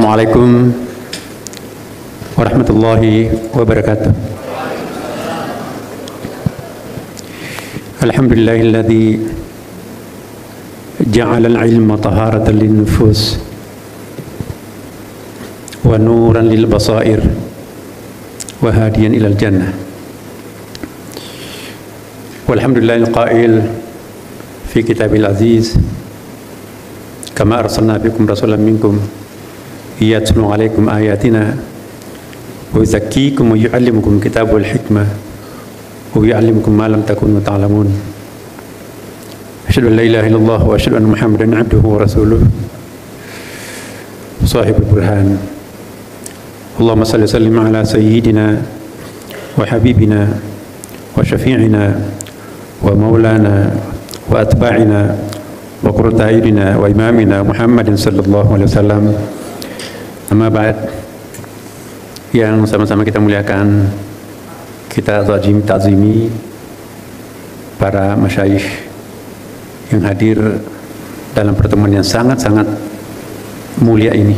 Assalamualaikum warahmatullahi wabarakatuh. Alhamdulillahilladzi ja'ala al-ilma taharatan lin-nufus wa nuran lil-basair wa hadiyan ilal jannah. Walhamdulillahil qail fi kitabil aziz kama arsalna fikum rasulan minkum yatlu alaikum ayatina wa yuzakkikum wa yu'allimukum kitab wal hikmah wa yu'allimukum ma lam takunu ta'lamun. Asyhadu an la ilaha illallah wa asyhadu anna Muhammadan abduhu wa rasuluh sahibul burhan. Allahumma salli wa sallim ala sayyidina wa habibina wa syafi'ina wa maulana wa atba'ina wa qurrata a'yunina wa imamina Muhammadin sallallahu alaihi wasallam. Amma ba'd, yang sama-sama kita muliakan, kita ta'zimi para masyayikh yang hadir dalam pertemuan yang sangat-sangat mulia ini.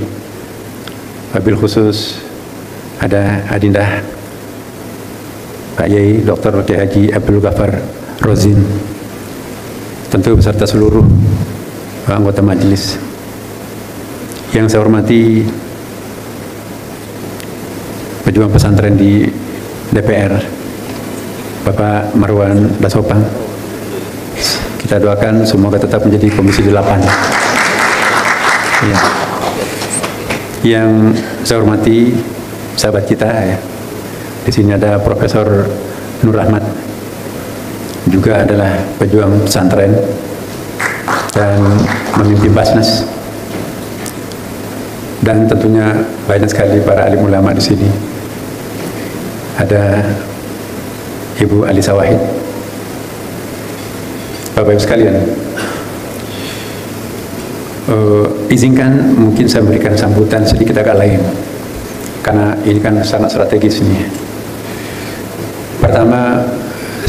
Wabil khusus ada adindah Pak Yai Dr. Kiai Haji Abdul Ghaffar Rozin, tentu beserta seluruh anggota majelis. Yang saya hormati pejuang pesantren di DPR, Bapak Marwan Dasopang. Kita doakan semoga tetap menjadi Komisi 8. Ya. Yang saya hormati sahabat kita ya. Di sini ada Profesor Nur Rahmat, juga adalah pejuang pesantren dan memimpin Basnas. Dan tentunya banyak sekali para alim ulama di sini. Ada Ibu Alisa Wahid. Bapak Ibu sekalian, izinkan mungkin saya memberikan sambutan sedikit agak lain, karena ini kan sangat strategis ini. Pertama,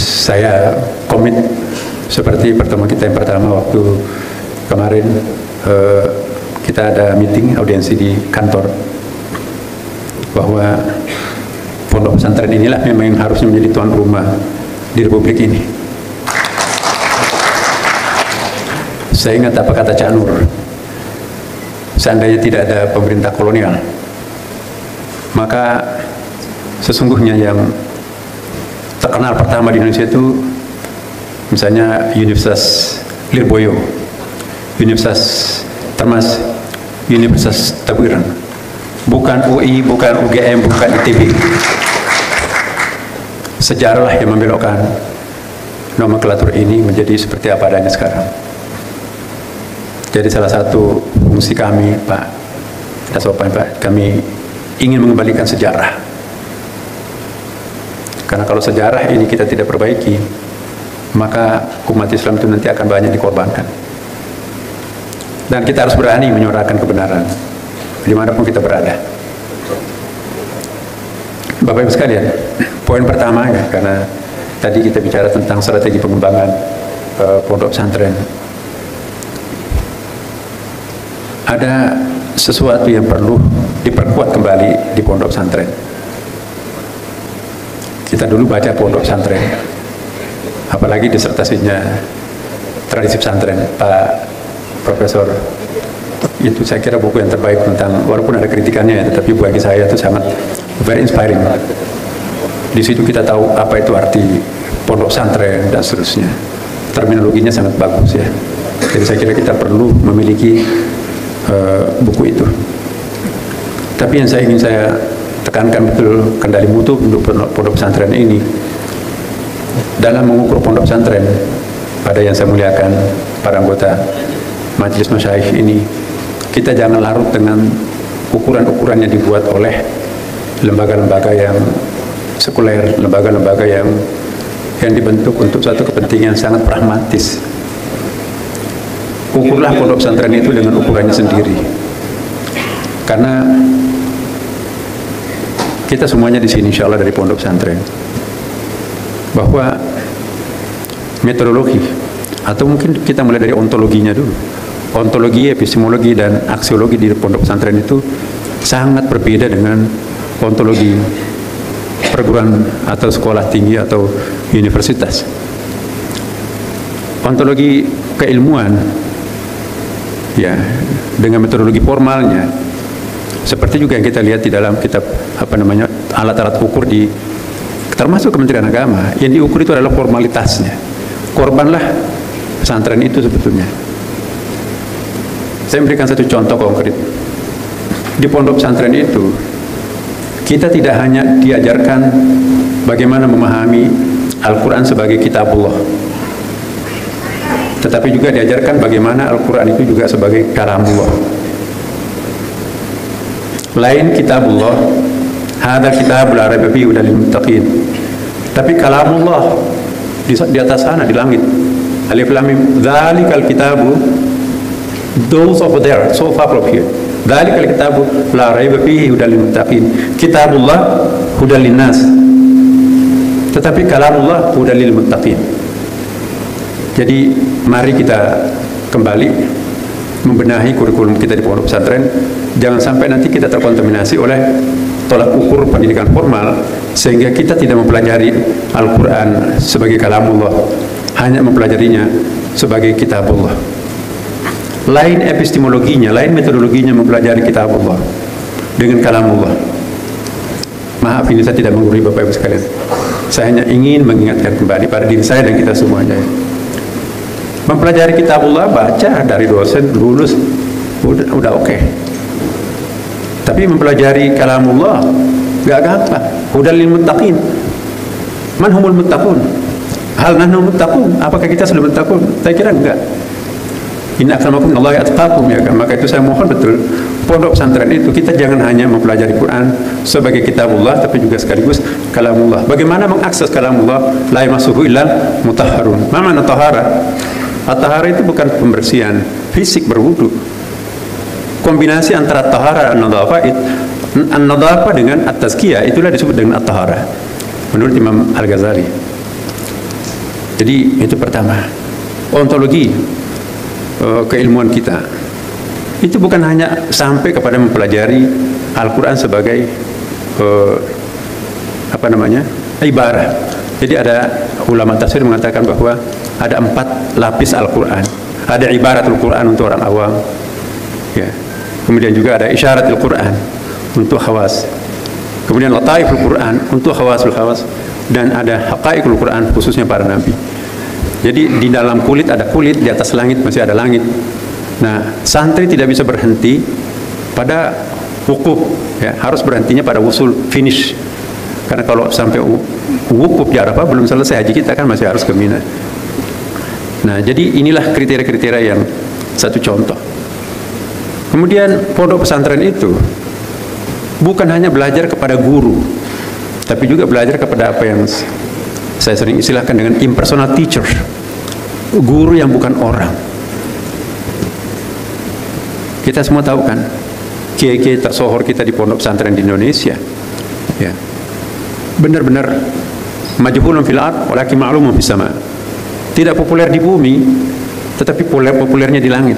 saya komit seperti pertemuan kita yang pertama waktu kemarin, kita ada meeting audiensi di kantor, bahwa pondok pesantren inilah memang yang harusnya menjadi tuan rumah di Republik ini. Saya ingat apa kata Cak Nur, seandainya tidak ada pemerintah kolonial, maka sesungguhnya yang terkenal pertama di Indonesia itu misalnya Universitas Lirboyo, Universitas Termas, Universitas Tabuiran, bukan UI, bukan UGM, bukan ITB. Sejarahlah yang membelokkan nomenklatur ini menjadi seperti apa adanya sekarang. Jadi salah satu fungsi kami, Pak Dasopan, Pak, kami ingin mengembalikan sejarah. Karena kalau sejarah ini kita tidak perbaiki, maka umat Islam itu nanti akan banyak dikorbankan. Dan kita harus berani menyuarakan kebenaran dimanapun kita berada. Bapak Ibu sekalian, poin pertama ya, karena tadi kita bicara tentang strategi pengembangan pondok pesantren. Ada sesuatu yang perlu diperkuat kembali di pondok pesantren. Kita dulu baca pondok pesantren, apalagi disertasinya tradisi pesantren, Pak Profesor. Itu saya kira buku yang terbaik tentang, walaupun ada kritikannya ya, tetapi bagi saya itu sangat very inspiring. Di situ kita tahu apa itu arti pondok pesantren dan seterusnya. Terminologinya sangat bagus ya. Jadi saya kira kita perlu memiliki buku itu. Tapi yang ingin saya tekankan betul, kendali mutu untuk pondok pesantren ini dalam mengukur pondok pesantren, pada yang saya muliakan para anggota majelis masyayikh ini, kita jangan larut dengan ukuran-ukuran yang dibuat oleh lembaga-lembaga yang sekuler, lembaga-lembaga yang dibentuk untuk satu kepentingan sangat pragmatis. Ukurlah pondok pesantren itu dengan ukurannya sendiri, karena kita semuanya di sini insya Allah dari pondok pesantren, bahwa metodologi, atau mungkin kita mulai dari ontologinya dulu. Ontologi, epistemologi, dan aksiologi di pondok pesantren itu sangat berbeda dengan ontologi perguruan atau sekolah tinggi atau universitas. Ontologi keilmuan, ya, dengan metodologi formalnya, seperti juga yang kita lihat di dalam kitab alat-alat ukur di termasuk Kementerian Agama, yang diukur itu adalah formalitasnya. Korbanlah pesantren itu sebetulnya. Saya memberikan satu contoh konkret. Di pondok pesantren itu, kita tidak hanya diajarkan bagaimana memahami Al-Quran sebagai kitabullah, tetapi juga diajarkan bagaimana Al-Quran itu juga sebagai kalamullah. Lain kitabullah, hadal kitabul la raiba fihi hudal lil muttaqin. Tapi kalamullah di atas sana di langit. Alif lam mim, dzalikal kitabu, those over there, so far from here. Dzalikal kitabu la raiba fihi hudal lil muttaqin. Kitabullah hudal linnas. Tetapi kalamullah hudal lil muttaqin. Jadi mari kita kembali membenahi kurikulum kita di pondok pesantren. Jangan sampai nanti kita terkontaminasi oleh tolak ukur pendidikan formal, sehingga kita tidak mempelajari Al-Quran sebagai kalamullah, hanya mempelajarinya sebagai kitabullah. Lain epistemologinya, lain metodologinya mempelajari kitabullah dengan kalamullah. Maaf, ini saya tidak menggurui Bapak Ibu sekalian. Saya hanya ingin mengingatkan kembali pada diri saya dan kita semuanya. Mempelajari kitabullah, baca dari dosen, lulus, udah oke. Tapi mempelajari kalamullah gak gampang. Hudal lil muttaqin. Man humul muttaqun? Hal nahnu muttaqun? Apakah kita sudah muttaqun? Saya kira enggak. Inna akramakum Allahi atqakum, ya kan? Maka itu saya mohon betul pondok pesantren itu kita jangan hanya mempelajari Quran sebagai kitabullah, tapi juga sekaligus kalamullah. Bagaimana mengakses kalamullah? La yamassuhu illal mutahharun. Ma ma'na tahara? At-tahara itu bukan pembersihan fisik berwudu. Kombinasi antara tahara dan an-nadhafah dengan at-tazkiyah, itulah disebut dengan at-tahara menurut Imam Al-Ghazali. Jadi itu pertama, ontologi keilmuan kita itu bukan hanya sampai kepada mempelajari Al-Quran sebagai ibarah. Jadi ada ulama tafsir mengatakan bahwa ada 4 lapis Al-Quran. Ada ibaratul Quran untuk orang awam, ya. Kemudian juga ada isyaratul Quran untuk khawas. Kemudian lataiful Quran untuk khawasul khawas, dan ada haqaiqul Quran khususnya para nabi. Jadi di dalam kulit ada kulit, di atas langit masih ada langit. Nah, santri tidak bisa berhenti pada wukuf, ya, harus berhentinya pada wusul, finish. Karena kalau sampai wukuf di Arafah belum selesai haji kita kan masih harus ke Mina. Nah, jadi inilah kriteria-kriteria yang satu contoh. Kemudian pondok pesantren itu bukan hanya belajar kepada guru, tapi juga belajar kepada apa yang saya sering istilahkan dengan impersonal teacher, guru yang bukan orang. Kita semua tahu kan, kiai-kiai tersohor kita di pondok pesantren di Indonesia, ya, benar-benar majhulun fil ard walakin ma'lumun fis sama. Tidak populer di bumi, tetapi populernya di langit.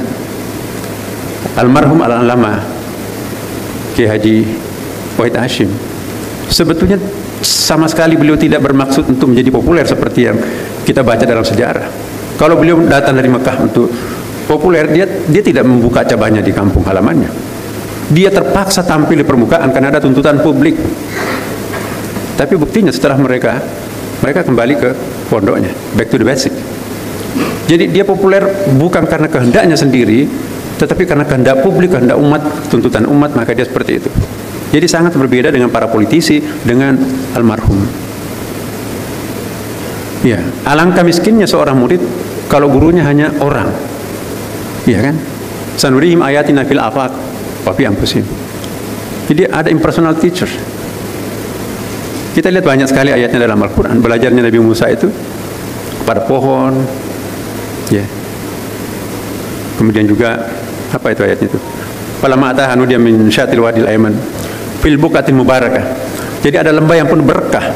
Almarhum al-alama Kiai Haji Wahid Hashim, sebetulnya sama sekali beliau tidak bermaksud untuk menjadi populer seperti yang kita baca dalam sejarah. Kalau beliau datang dari Mekah untuk populer, dia tidak membuka cabangnya di kampung halamannya. Dia terpaksa tampil di permukaan karena ada tuntutan publik. Tapi buktinya setelah mereka kembali ke pondoknya, back to the basic. Jadi dia populer bukan karena kehendaknya sendiri, tetapi karena kehendak publik, kehendak umat, tuntutan umat, maka dia seperti itu. Jadi sangat berbeda dengan para politisi, dengan almarhum. Ya, alangkah miskinnya seorang murid kalau gurunya hanya orang. Iya kan? Sanurihim ayatina fil afaq wa fi anfusihim. Jadi ada impersonal teacher. Kita lihat banyak sekali ayatnya dalam Al-Quran. Belajarnya Nabi Musa itu pada pohon, ya. Kemudian juga apa itu ayatnya itu? Falamma atahanu dia min syatil wadil ayman fil buqatil mubarakah. Jadi ada lembah yang penuh berkah.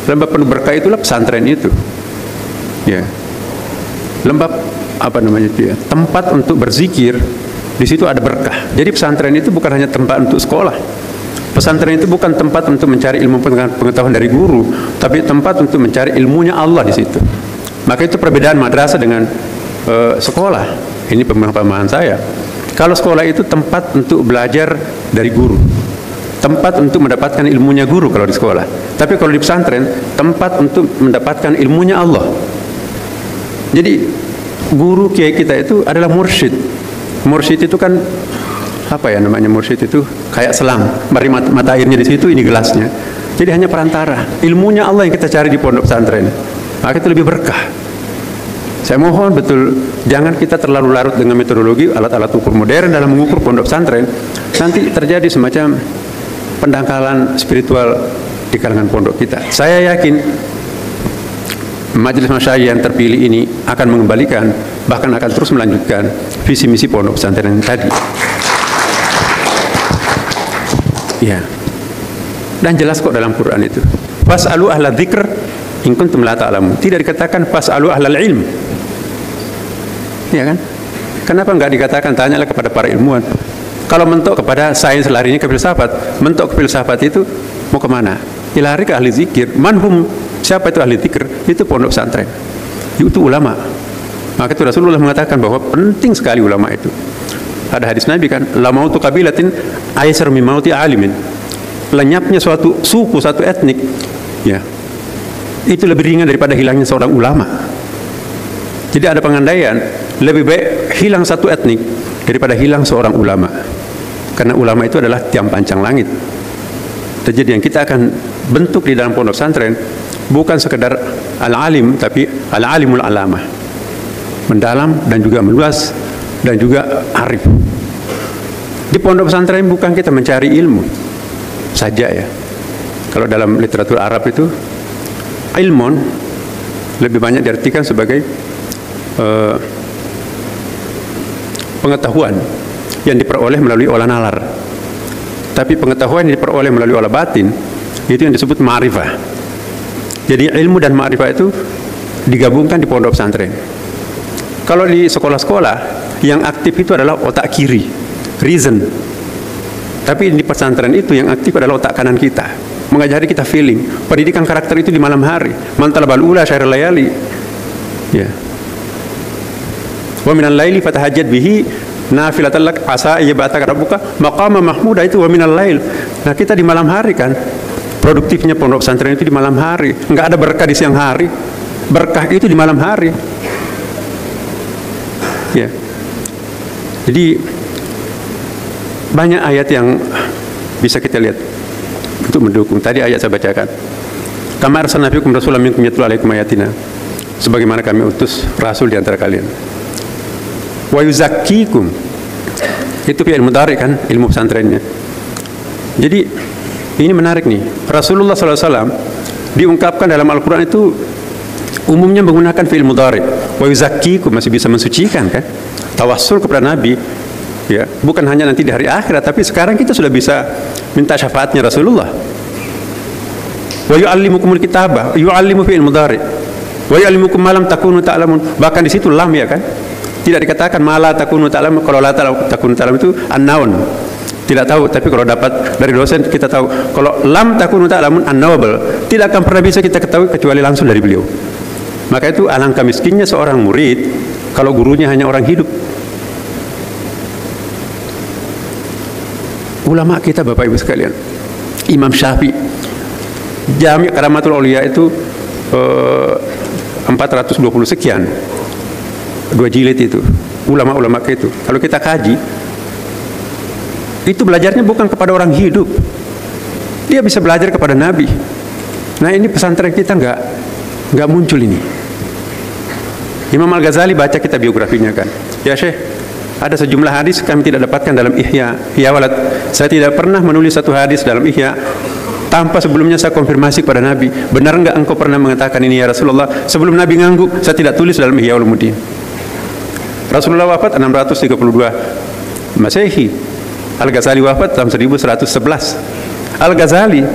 Lembah penuh berkah itulah pesantren itu. Ya. Lembah apa namanya itu ya? Tempat untuk berzikir Di situ ada berkah. Jadi pesantren itu bukan hanya tempat untuk sekolah. Pesantren itu bukan tempat untuk mencari ilmu pengetahuan dari guru, tapi tempat untuk mencari ilmunya Allah di situ. Maka itu perbedaan madrasah dengan sekolah. Ini pemahaman saya. Kalau sekolah itu tempat untuk belajar dari guru, tempat untuk mendapatkan ilmunya guru kalau di sekolah. Tapi kalau di pesantren, tempat untuk mendapatkan ilmunya Allah. Jadi guru kiai kita itu adalah mursyid. Mursyid itu kan apa ya namanya, mursyid itu kayak selang, mari mata airnya di situ, ini gelasnya. Jadi hanya perantara. Ilmunya Allah yang kita cari di pondok pesantren. Maka itu lebih berkah. Saya mohon betul, jangan kita terlalu larut dengan metodologi alat-alat ukur modern dalam mengukur pondok pesantren. Nanti terjadi semacam pendangkalan spiritual di kalangan pondok kita. Saya yakin majelis masyayikh yang terpilih ini akan mengembalikan, bahkan akan terus melanjutkan visi misi pondok pesantren tadi. Ya. Dan jelas kok dalam Quran itu. Fas'alu ahla dzikr in kuntum la ta'lamun. Tidak dikatakan fas'alu ahlal ilm. Ya kan? Kenapa enggak dikatakan tanyalah kepada para ilmuwan? Kalau mentok kepada sains larinya ke filsafat, mentok ke filsafat itu mau kemana? Lari ke ahli zikir. Manhum, siapa itu ahli zikir? Itu pondok pesantren. Itu ulama. Maka itu Rasulullah mengatakan bahwa penting sekali ulama itu. Ada hadis Nabi kan, la mautu qabilatin aysar min mauti alimin. Lenyapnya suatu suku, satu etnik, ya, itu lebih ringan daripada hilangnya seorang ulama. Jadi ada pengandaian, lebih baik hilang satu etnik daripada hilang seorang ulama. Karena ulama itu adalah tiang pancang langit. Jadi yang kita akan bentuk di dalam pondok pesantren bukan sekedar al-alim, tapi al-alimul alamah, mendalam dan juga meluas dan juga arif. Di pondok pesantren bukan kita mencari ilmu saja ya. Kalau dalam literatur Arab itu ilmun lebih banyak diartikan sebagai pengetahuan yang diperoleh melalui olah nalar. Tapi pengetahuan yang diperoleh melalui olah batin itu yang disebut ma'rifah. Jadi ilmu dan ma'rifah itu digabungkan di pondok pesantren. Kalau di sekolah-sekolah yang aktif itu adalah otak kiri, reason. Tapi di pesantren itu yang aktif adalah otak kanan kita, mengajari kita feeling. Pendidikan karakter itu di malam hari. Man talabal ula syairul layali. Ya. Wa minal laili fatahajjad bihi nafilatan lak asa yab'ataka rabbuka maqama mahmuda, itu wa minal lail. Nah, kita di malam hari kan. Produktifnya pondok pesantren itu di malam hari. Enggak ada berkah di siang hari. Berkah itu di malam hari. Ya. Jadi banyak ayat yang bisa kita lihat untuk mendukung. Tadi ayat saya bacakan. Kama arsalna fiikum rasulan minkum yatlu 'alaikum ayatina. Sebagaimana kami utus rasul di antara kalian. Wa yuzakkikum. Itu fi'il mudhari kan, ilmu pesantrennya. Jadi ini menarik nih. Rasulullah SAW diungkapkan dalam Al-Quran itu umumnya menggunakan fi'il mudhari. Wa yuzakkikum, masih bisa mensucikan kan? Tawassul kepada Nabi. Ya, bukan hanya nanti di hari akhirat, tapi sekarang kita sudah bisa minta syafaatnya Rasulullah. Wa yu'allimukumul kitabah, yu'allimu fi'il mudhari. Wa yu'allimukum ma lam takunu ta'lamun. Bahkan di situ lam ya kan? Tidak dikatakan ma la takunu ta'lamun. Kalau la takunu ta'lamun itu an-naun. Tidak tahu, tapi kalau dapat dari dosen kita tahu. Kalau lam takunu ta'lamun unknowable, tidak akan pernah bisa kita ketahui kecuali langsung dari beliau. Maka itu alangkah miskinnya seorang murid kalau gurunya hanya orang hidup. Ulama kita Bapak Ibu sekalian, Imam Syafi'i, Jami' Karamatul Auliya itu 420 sekian, 2 jilid itu, ulama-ulama itu. Kalau kita kaji, itu belajarnya bukan kepada orang hidup, dia bisa belajar kepada Nabi. Nah ini pesantren kita nggak muncul ini. Imam Al-Ghazali, baca kita biografinya kan, ya Syekh, ada sejumlah hadis kami tidak dapatkan dalam Ihya. Ya walad, saya tidak pernah menulis satu hadis dalam Ihya tanpa sebelumnya saya konfirmasi kepada Nabi. Benar enggak engkau pernah mengatakan ini ya Rasulullah? Sebelum Nabi ngangguk, saya tidak tulis dalam Ihya Ulumuddin. Rasulullah wafat 632 Masehi. Al-Ghazali wafat tahun 1111. Al-Ghazali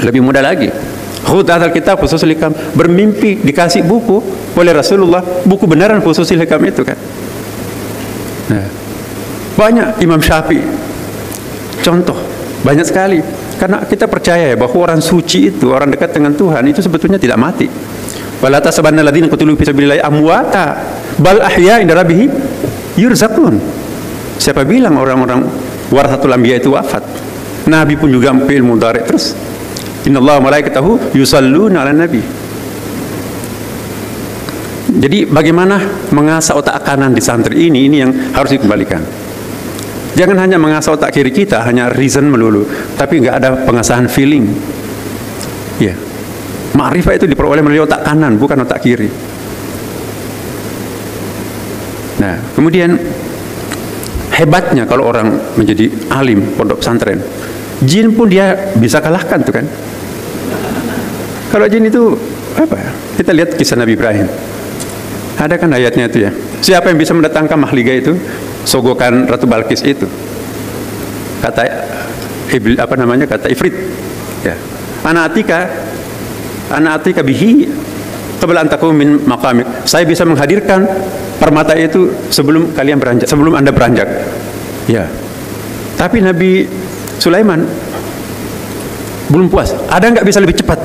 lebih muda lagi. Khudhat al-kitab khusus likam, bermimpi dikasih buku oleh Rasulullah, buku benaran khusus likam itu kan. Nah, Banyak Imam Syafi'i. Contoh, banyak sekali. Karena kita percaya ya bahwa orang suci itu, orang dekat dengan Tuhan itu sebetulnya tidak mati. Wala tasabanna alladziina qutilu fi sabilillahi amwata bal ahya inda rabbihim yurzaqun. Siapa bilang orang-orang warasatul anbiya itu wafat? Nabi pun juga fi'il mudhari terus. Innallaha wa malaikatahu yusalluna 'alan nabi. Jadi bagaimana mengasah otak kanan di santri ini yang harus dikembalikan. Jangan hanya mengasah otak kiri kita, hanya reason melulu, tapi nggak ada pengasahan feeling. Ya, ma'rifah itu diperoleh melalui otak kanan, bukan otak kiri. Nah, kemudian hebatnya kalau orang menjadi alim pondok pesantren, jin pun dia bisa kalahkan tuh kan. Kalau jin itu apa? Kita lihat kisah Nabi Ibrahim. Ada kan ayatnya itu ya. Siapa yang bisa mendatangkan mahliga itu? Sogokan Ratu Balkis itu. Kata kata Ifrit. Ya. Ana atika bihi qabla an takum min maqamik. Saya bisa menghadirkan permata itu sebelum kalian beranjak, sebelum Anda beranjak. Ya. Tapi Nabi Sulaiman belum puas. Ada nggak bisa lebih cepat?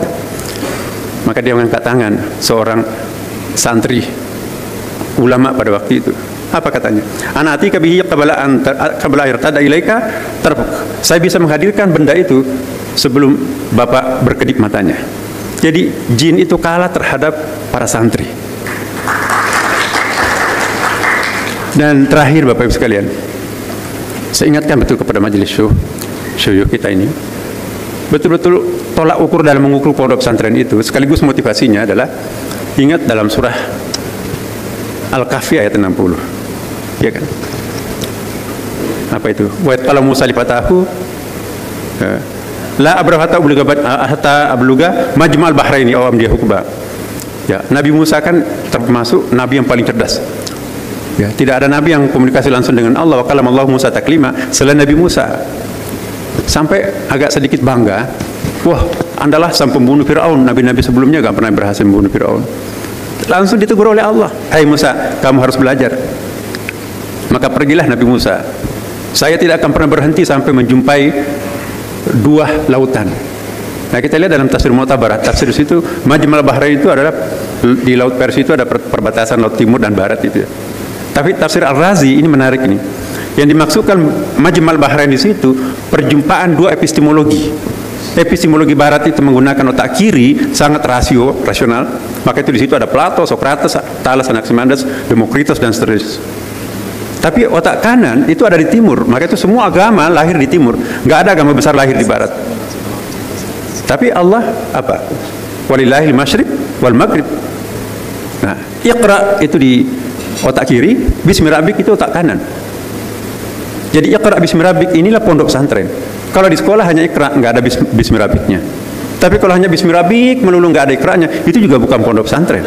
Maka dia mengangkat tangan, seorang santri ulama pada waktu itu. Apa katanya? Ana atika bihi qabla irtada ilaika tarbuk. Saya bisa menghadirkan benda itu sebelum Bapak berkedip matanya. Jadi jin itu kalah terhadap para santri. Dan terakhir Bapak Ibu sekalian, saya ingatkan betul kepada majelis syuyukh kita ini, betul-betul tolak ukur dalam mengukur pondok pesantren itu, sekaligus motivasinya adalah ingat dalam surah Al-Kahfi ayat 60. Ya kan? Apa itu? Wa qala Musa li fatahu la abrahu hatta abluga majma'al bahraini aw amdiya hukba. Ya, Nabi Musa kan termasuk nabi yang paling cerdas. Ya, tidak ada nabi yang komunikasi langsung dengan Allah. Wa kalama Allah Musa taklima selain Nabi Musa. Sampai agak sedikit bangga. Wah, Andalah sang pembunuh Fir'aun. Nabi-nabi sebelumnya gak pernah berhasil membunuh Fir'aun. Langsung ditegur oleh Allah. Hai Musa, kamu harus belajar. Maka pergilah Nabi Musa. Saya tidak akan pernah berhenti sampai menjumpai dua lautan. Nah, kita lihat dalam tafsir Mu'tabarat. Tafsir situ Majmal Bahrain itu adalah di Laut Persia itu ada perbatasan Laut Timur dan Barat itu. Tapi tafsir Ar-Razi ini menarik ini. Yang dimaksudkan Majmal Bahrain di situ perjumpaan dua epistemologi. Epistemologi Barat itu menggunakan otak kiri sangat rasional. Maka itu di situ ada Plato, Socrates, Thales, Anaximenes, Demokritos dan seterusnya. Tapi otak kanan itu ada di timur. Maka itu semua agama lahir di timur. Nggak ada agama besar lahir di barat. Tapi Allah apa? Walillahil masyriq wal maghrib. Nah, Iqra itu di otak kiri, Bismi Rabbik itu otak kanan. Jadi Iqra Bismi Rabbik inilah pondok pesantren. Kalau di sekolah hanya Iqra, nggak ada Bismi Rabbiknya. Tapi kalau hanya Bismi Rabbik melulu nggak ada Iqranya, itu juga bukan pondok pesantren.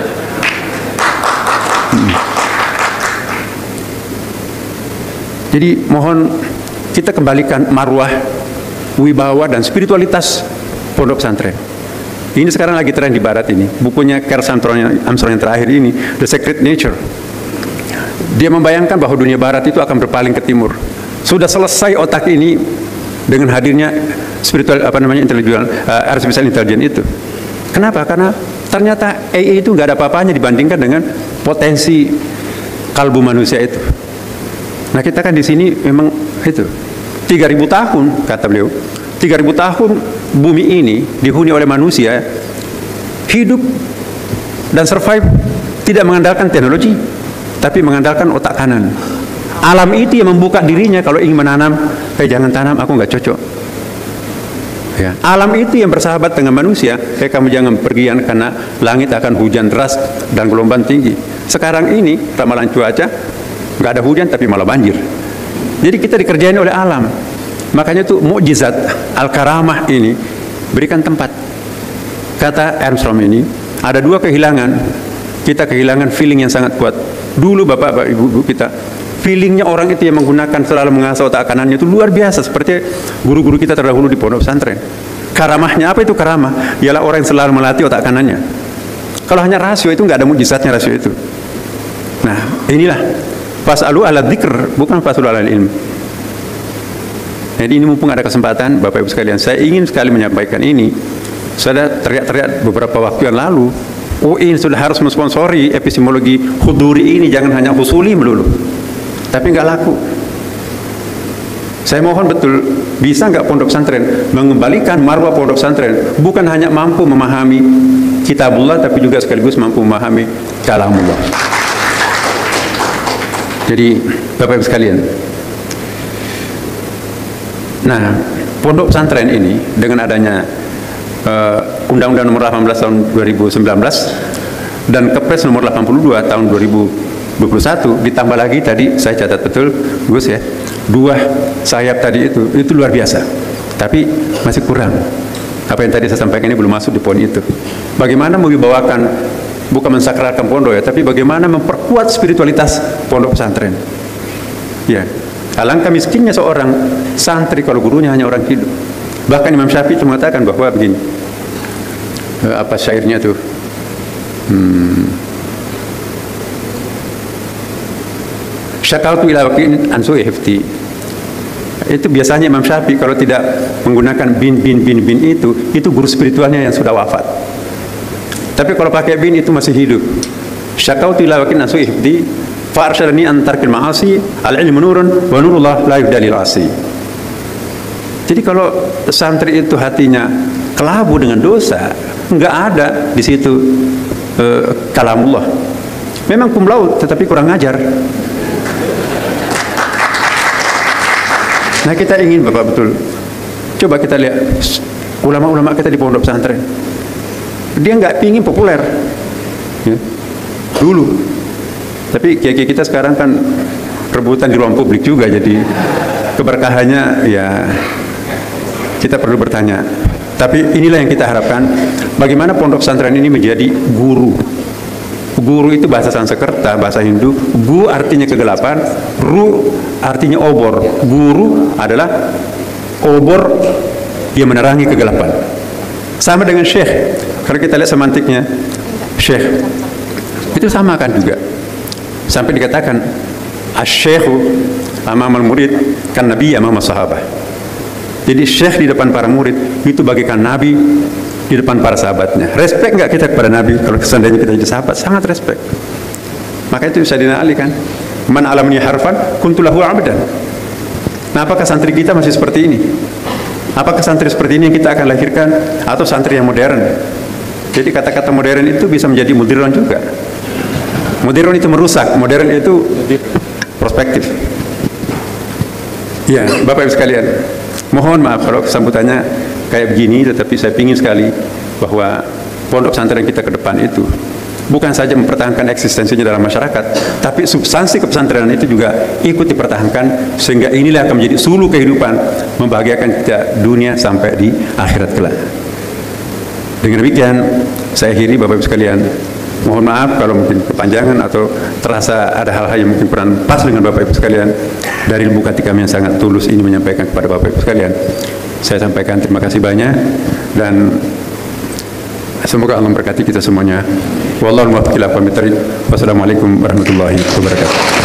Jadi mohon kita kembalikan marwah, wibawa dan spiritualitas pondok pesantren. Ini sekarang lagi tren di barat ini. Bukunya Carl Armstrong yang terakhir ini, The Sacred Nature. Dia membayangkan bahwa dunia barat itu akan berpaling ke timur. Sudah selesai otak ini dengan hadirnya spiritual artificial intelligence itu. Kenapa? Karena ternyata AI itu nggak ada apa-apanya dibandingkan dengan potensi kalbu manusia itu. Nah, kita kan di sini memang itu 3.000 tahun kata beliau. 3.000 tahun bumi ini dihuni oleh manusia hidup dan survive tidak mengandalkan teknologi, tapi mengandalkan otak kanan. Alam itu yang membuka dirinya kalau ingin menanam, jangan tanam, aku nggak cocok. Ya. Alam itu yang bersahabat dengan manusia, kamu jangan pergi karena langit akan hujan deras dan gelombang tinggi. Sekarang ini ramalan cuaca nggak ada hujan tapi malah banjir. Jadi kita dikerjain oleh alam. Makanya tuh mukjizat al-karamah ini berikan tempat. Kata Armstrong ini ada dua kehilangan. Kita kehilangan feeling yang sangat kuat. Dulu bapak ibu kita feelingnya orang itu yang menggunakan selalu mengasah otak kanannya itu luar biasa, seperti guru-guru kita terdahulu di pondok pesantren. Karamahnya apa itu karamah? Ialah orang yang selalu melatih otak kanannya. Kalau hanya rasio itu nggak ada mukjizatnya rasio itu. Nah, inilah fas'alu ala dzikr, bukan fas'alu ala ilm. Jadi ini mumpung ada kesempatan, Bapak Ibu sekalian, saya ingin sekali menyampaikan ini. Saya teriak-teriak beberapa waktu yang lalu, UI sudah harus mensponsori epistemologi huduri ini, jangan hanya husuli melulu. Tapi nggak laku. Saya mohon betul, bisa nggak pondok pesantren mengembalikan marwah pondok pesantren, bukan hanya mampu memahami kitabullah, tapi juga sekaligus mampu memahami kalamullah. Jadi Bapak Ibu sekalian, nah pondok pesantren ini dengan adanya Undang-Undang Nomor 18 Tahun 2019 dan Kepres Nomor 82 Tahun 2021, ditambah lagi tadi saya catat betul Gus ya, 2 sayap tadi itu luar biasa, tapi masih kurang. Apa yang tadi saya sampaikan ini belum masuk di poin itu. Bagaimana membawakan, bukan mensakralkan pondok ya, tapi bagaimana memperkuat spiritualitas pondok pesantren. Ya, alangkah miskinnya seorang santri kalau gurunya hanya orang hidup. Bahkan Imam Syafi'i mengatakan bahwa begini, apa syairnya tuh? Syakautu ila waqin an su'i hifti. Itu biasanya Imam Syafi'i kalau tidak menggunakan bin itu guru spiritualnya yang sudah wafat. Tapi kalau pakai bin itu masih hidup. Syakautu ila waqin an su'i hifti fa arsyadani an tarkil ma'asi al-ilmu nurun wa nurullah la yudalil asi. Jadi kalau santri itu hatinya kelabu dengan dosa, nggak ada di situ kalamullah. Memang cum laude tetapi kurang ajar. Nah kita ingin Bapak betul, coba kita lihat ulama-ulama kita di pondok pesantren, dia nggak ingin populer ya, dulu. Tapi kiai-kiai kita sekarang kan rebutan di ruang publik juga, jadi keberkahannya ya kita perlu bertanya. Tapi inilah yang kita harapkan, bagaimana pondok pesantren ini menjadi guru. Guru itu bahasa Sanskerta, bahasa Hindu. Gu artinya kegelapan, ru artinya obor. Guru adalah obor yang menerangi kegelapan. Sama dengan syekh. Kalau kita lihat semantiknya, syekh itu sama kan juga. Sampai dikatakan asy-syekhu amamal murid kan nabi amamal sahabah. Jadi syekh di depan para murid itu bagaikan nabi di depan para sahabatnya. Respect nggak kita kepada nabi? Kalau seandainya kita jadi sahabat, sangat respect. Maka itu bisa dinali kan, man alamni harfan kuntulahu abdan. Nah, apakah santri kita masih seperti ini? Apakah santri seperti ini yang kita akan lahirkan, atau santri yang modern? Jadi kata-kata modern itu bisa menjadi modern juga. Modern itu merusak, modern itu prospektif. Ya, Bapak Ibu sekalian, mohon maaf kalau sambutannya kayak begini, tetapi saya ingin sekali bahwa pondok pesantren kita ke depan itu bukan saja mempertahankan eksistensinya dalam masyarakat, tapi substansi kepesantrenan itu juga ikut dipertahankan, sehingga inilah akan menjadi sulu kehidupan, membahagiakan kita dunia sampai di akhirat kelak. Dengan demikian, saya akhiri Bapak Ibu sekalian. Mohon maaf kalau mungkin kepanjangan atau terasa ada hal-hal yang mungkin kurang pas dengan Bapak Ibu sekalian. Dari lubuk hati kami yang sangat tulus ini menyampaikan kepada Bapak Ibu sekalian, saya sampaikan terima kasih banyak, dan semoga Allah memberkati kita semuanya. Wallahu a'lam bishawab. Wassalamualaikum warahmatullahi wabarakatuh.